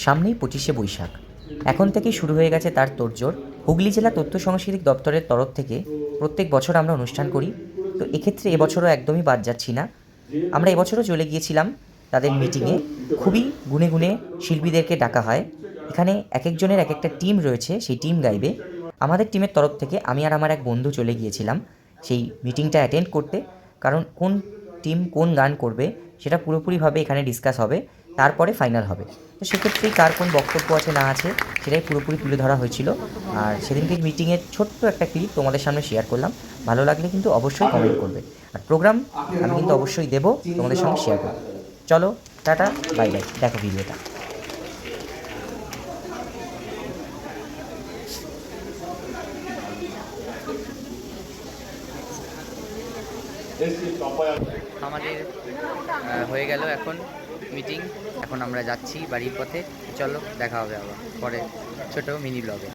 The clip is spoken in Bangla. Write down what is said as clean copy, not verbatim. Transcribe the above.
সামনেই 25শে বৈশাখ। এখন থেকেই শুরু হয়ে গেছে তার তোড়জোড়। হুগলি জেলা তথ্য সাংস্কৃতিক দপ্তরের তরফ থেকে প্রত্যেক বছর আমরা অনুষ্ঠান করি। তো এক্ষেত্রে এবছরও একদমই বাদ যাচ্ছি না। আমরা এবছরও চলে গিয়েছিলাম তাদের মিটিংয়ে। খুবই গুণে গুণে শিল্পীদেরকে ডাকা হয়। এখানে এক একজনের এক একটা টিম রয়েছে, সেই টিম গাইবে। আমাদের টিমের তরফ থেকে আমি আর আমার এক বন্ধু চলে গিয়েছিলাম সেই মিটিংটা অ্যাটেন্ড করতে। কারণ কোন টিম কোন গান করবে সেটা পুরোপুরিভাবে এখানে ডিসকাস হবে, তারপরে ফাইনাল হবে। তো সেক্ষেত্রেই কার কোন বক্তব্য আছে না আছে সেটাই পুরোপুরি তুলে ধরা হয়েছিল। আর সেদিনকে মিটিংয়ের ছোট্ট একটা ক্লিপ তোমাদের সামনে শেয়ার করলাম। ভালো লাগলে কিন্তু অবশ্যই কমেন্ট করবে। আর প্রোগ্রাম আমি কিন্তু অবশ্যই দেবো, তোমাদের সঙ্গে শেয়ার করবো। চলো, টাটা, বাই বাই, দেখো ভিডিওটা। আমাদের হয়ে গেল এখন মিটিং। এখন আমরা যাচ্ছি বাড়ির পথে। চলো, দেখা হবে আবার পরে ছোট মিনি ব্লগে।